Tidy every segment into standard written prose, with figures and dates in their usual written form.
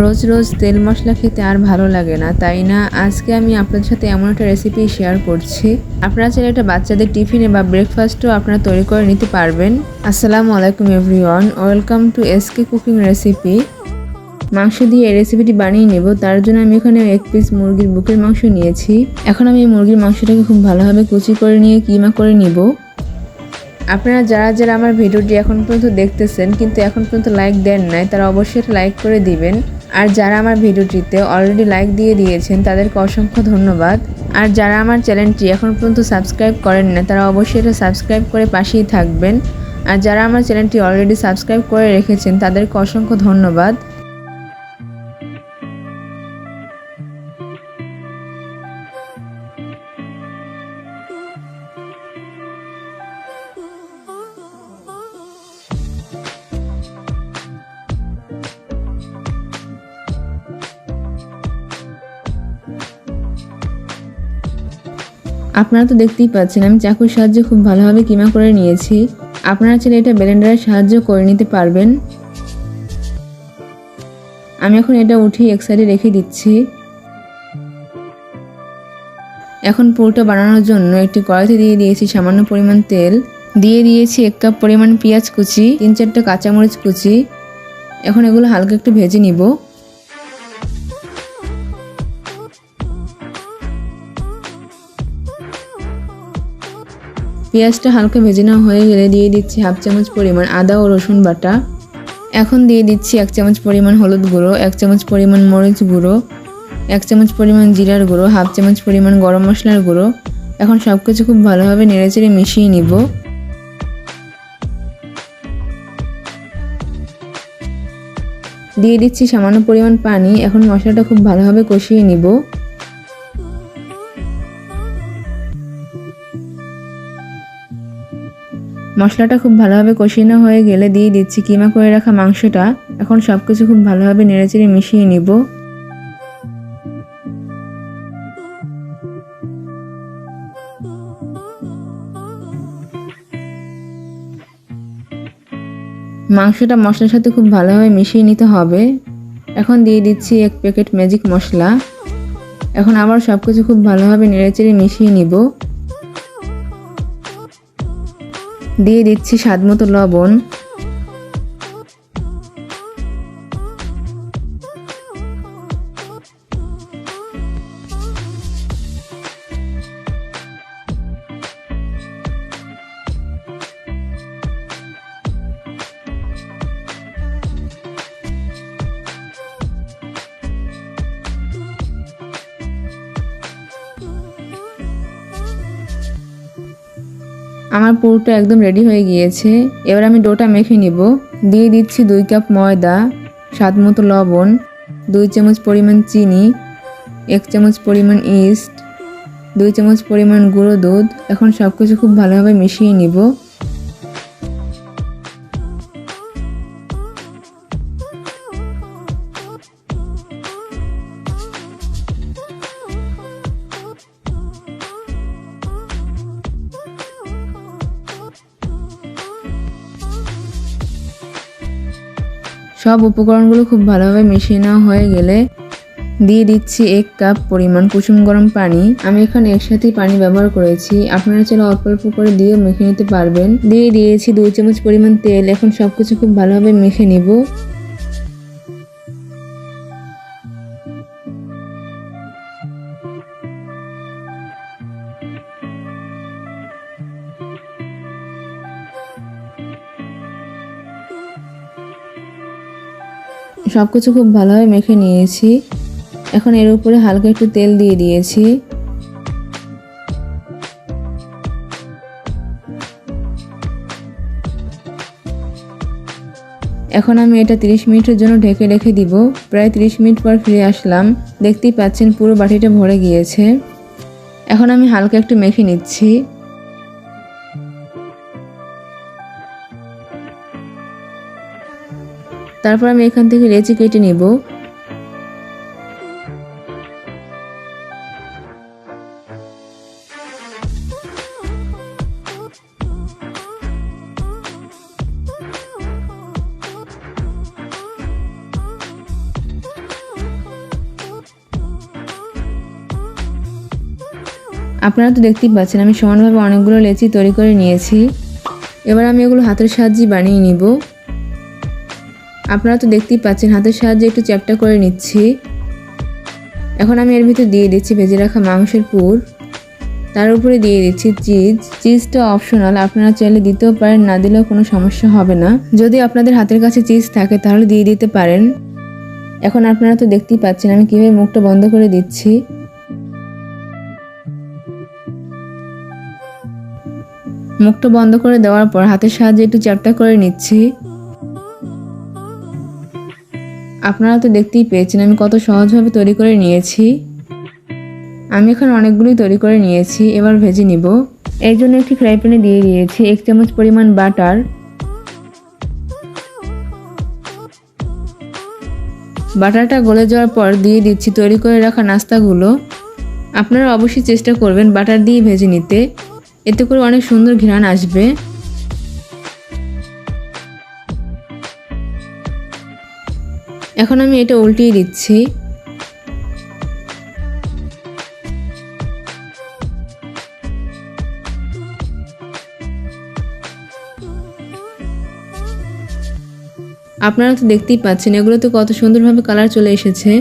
রোজ রোজ তেল মশলা খেতে আর ভালো লাগে না, তাই না? আজকে আমি আপনাদের সাথে এমন একটা রেসিপি শেয়ার করছি। আপনারা চাইলে এটা বাচ্চাদের টিফিনে বা ব্রেকফাস্টও আপনারা তৈরি করে নিতে পারবেন। আসসালামু আলাইকুম everyone, welcome to SK cooking recipe. মাংস দিয়ে এই রেসিপিটি বানিয়ে নেব। তার জন্য আমি এখানে 1 পিস মুরগির বুকের মাংস নিয়েছি। এখন আমি এই মুরগির মাংসটাকে খুব ভালোভাবে কুচি করে নিয়ে কিমা করে নিব। আপনারা যারা যারা আমার ভিডিওটি এখন পর্যন্ত দেখতেছেন কিন্তু এখন পর্যন্ত লাইক দেন নাই, তারা অবশ্যই লাইক করে দিবেন। আর যারা আমার ভিডিওটিতে অলরেডি লাইক দিয়ে দিয়েছেন তাদেরকে অসংখ্য ধন্যবাদ। আর যারা আমার চ্যানেলটি এখন পর্যন্ত সাবস্ক্রাইব করেন না, তারা অবশ্যই এটা সাবস্ক্রাইব করে পাশেই থাকবেন। আর যারা আমার চ্যানেলটি অলরেডি সাবস্ক্রাইব করে রেখেছেন তাদেরকে অসংখ্য ধন্যবাদ। আপনারা তো দেখতেই পাচ্ছেন আমি চাকুর সাহায্যে খুব ভালোভাবে কিমা করে নিয়েছি। আপনারা চাইলে এটা ব্লেন্ডারের সাহায্যে করে নিতে পারবেন। আমি এখন এটা উঠিয়ে এক সাইডে রেখে দিচ্ছি। এখন পুরোটা বানানোর জন্য একটি কড়াইতে দিয়ে দিয়েছি সামান্য পরিমাণ তেল, দিয়ে দিয়েছি 1 কাপ পরিমাণ পেঁয়াজ কুচি, 3-4টা কাঁচামরিচ কুচি। এখন এগুলো হালকা একটু ভেজে নিব। পেঁয়াজটা হালকা ভেজে নেওয়া হয়ে গেলে দিয়ে দিচ্ছি 1/2 চামচ পরিমাণ আদা ও রসুন বাটা। এখন দিয়ে দিচ্ছি 1 চামচ পরিমাণ হলুদ গুঁড়ো, 1 চামচ পরিমাণ মরিচ গুঁড়ো, 1 চামচ পরিমাণ জিরার গুঁড়ো, 1/2 চামচ পরিমাণ গরম মশলার গুঁড়ো। এখন সবকিছু খুব ভালোভাবে নেড়েচেড়ে মিশিয়ে নিব। দিয়ে দিচ্ছি সামান্য পরিমাণ পানি। এখন মশলাটা খুব ভালোভাবে কষিয়ে নিব। মশলাটা খুব ভালোভাবে কষানো হয়ে গেলে দিয়ে দিচ্ছি কিমা করে রাখা মাংসটা। এখন সবকিছু খুব ভালোভাবে নেড়েচেড়ে মিশিয়ে নিব। মাংসটা মশলার সাথে খুব ভালোভাবে মিশিয়ে নিতে হবে। এখন দিয়ে দিচ্ছি 1 প্যাকেট ম্যাজিক মশলা। এখন আবার সবকিছু খুব ভালোভাবে নেড়েচেড়ে মিশিয়ে নিব। দিয়ে দিচ্ছি স্বাদমতো লবণ। আমার পুরোটা একদম রেডি হয়ে গিয়েছে। এবার আমি ডোটা মেখে নিব। দিয়ে দিচ্ছি 2 কাপ ময়দা, স্বাদমতো লবণ, 2 চামচ পরিমাণ চিনি, 1 চামচ পরিমাণ ইস্ট, 2 চামচ পরিমাণ গুঁড়ো দুধ। এখন সবকিছু খুব ভালোভাবে মিশিয়ে নিব। সব উপকরণগুলো খুব ভালোভাবে মিশিয়ে নেওয়া হয়ে গেলে দিয়ে দিচ্ছি 1 কাপ পরিমাণ কুসুম গরম পানি। আমি এখানে একসাথেই পানি ব্যবহার করেছি, আপনারা চাইলে অল্প অল্প করে দিয়েও মেখে নিতে পারবেন। দিয়ে দিয়েছি 2 চামচ পরিমাণ তেল। এখন সবকিছু খুব ভালোভাবে মেখে নিব। সবকিছু খুব ভালোভাবে মেখে নিয়েছি। এখন এর উপরে হালকা একটু তেল দিয়ে দিয়েছি। এখন আমি এটা 30 মিনিটের জন্য ঢেকে রেখে দিব। প্রায় 30 মিনিট পর ফিরে আসলাম। দেখতেই পাচ্ছেন পুরো বাটিটা ভরে গিয়েছে। এখন আমি হালকা একটু মেখে নিচ্ছি। তারপর আমি এখান থেকে লেচি কেটে নিব। আপনারা তো দেখতেই পাচ্ছেন আমি সমানভাবে অনেকগুলো লেচি তৈরি করে নিয়েছি। এবার আমি এগুলো হাতের সাহায্যে বানিয়ে নিব। আপনারা তো দেখতেই পাচ্ছেন হাতের সাহায্যে একটু চ্যাপ্টা করে নিচ্ছি। এখন আমি এর ভিতর দিয়ে দিচ্ছি ভেজে রাখা মাংসের পুর, তার উপরে দিয়ে দিচ্ছি চিজ। চিজটা অপশনাল, আপনারা চাইলে দিতেও পারেন, না দিলেও কোনো সমস্যা হবে না। যদি আপনাদের হাতের কাছে চিজ থাকে তাহলে দিয়ে দিতে পারেন। এখন আপনারা তো দেখতেই পাচ্ছেন আমি কিভাবে মুখটা বন্ধ করে দিচ্ছি। মুখটা বন্ধ করে দেওয়ার পর হাতের সাহায্যে একটু চ্যাপ্টা করে নিচ্ছি। আপনারা তো দেখতেই পেয়েছেন আমি কত সহজভাবে তৈরি করে নিয়েছি। আমি এখন অনেকগুলোই তৈরি করে নিয়েছি, এবার ভেজে নিব। এর জন্য একটি ফ্রাই প্যানে দিয়ে দিয়েছি 1 চামচ পরিমাণ বাটার। বাটারটা গলে যাওয়ার পর দিয়ে দিচ্ছি তৈরি করে রাখা নাস্তাগুলো। আপনারা অবশ্যই চেষ্টা করবেন বাটার দিয়ে ভেজে নিতে, এতে করে অনেক সুন্দর ঘ্রাণ আসবে। এখন আমি এটা উল্টিয়ে দিচ্ছি। আপনারা তো দেখতেই পাচ্ছেন এগুলোতে কত সুন্দরভাবে কালার চলে এসেছে।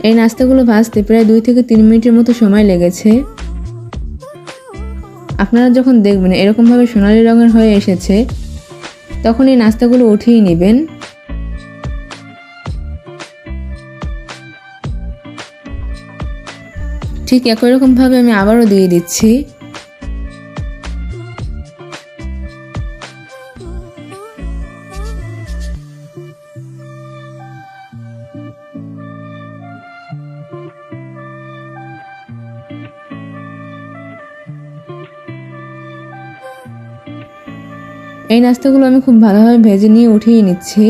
এই নাস্তাগুলো ভাজতে প্রায় 2 থেকে 3 মিনিটের মতো সময় লেগেছে। আপনারা যখন দেখবেন এরকমভাবে সোনালী রঙের হয়ে এসেছে তখন এই নাস্তাগুলো উঠিয়ে নেবেন। ঠিক একই রকমভাবে আমি আবারও দিয়ে দিচ্ছি। এই নাস্তাগুলো আমি খুব ভালোভাবে ভেজে নিয়ে উঠিয়ে নিচ্ছি।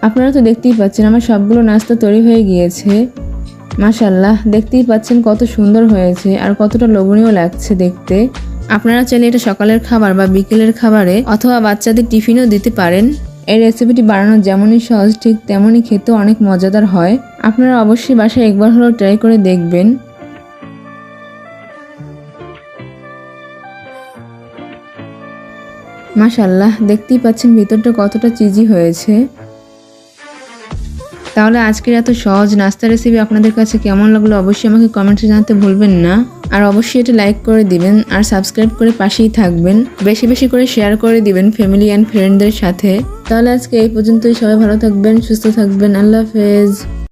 আপনারা তো দেখতেই পাচ্ছেন আমার সবগুলো নাস্তা তৈরি হয়ে গিয়েছে। মাশাআল্লাহ, দেখতেই পাচ্ছেন কত সুন্দর হয়েছে আর কতটা লোভনীয় লাগছে দেখতে। আপনারা চাইলে এটা সকালের খাবার বা বিকেলের খাবারে অথবা বাচ্চাদের টিফিনেও দিতে পারেন। এই রেসিপিটি বানানো যেমনই সহজ ঠিক তেমনই খেতেও অনেক মজাদার হয়। আপনারা অবশ্যই বাসায় একবার হলেও ট্রাই করে দেখবেন। মাশাআল্লাহ, দেখতেই পাচ্ছেন ভিতরটা কতটা চিজি হয়েছে। তাহলে আজকের এত সহজ নাস্তা রেসিপি আপনাদের কাছে কেমন লাগলো অবশ্যই আমাকে কমেন্টে জানাতে ভুলবেন না। আর অবশ্যই এটা লাইক করে দিবেন আর সাবস্ক্রাইব করে পাশেই থাকবেন। বেশি বেশি করে শেয়ার করে দিবেন ফ্যামিলি অ্যান্ড ফ্রেন্ডদের সাথে। তাহলে আজকে এই পর্যন্তই। সবাই ভালো থাকবেন, সুস্থ থাকবেন। আল্লাহ হাফেজ।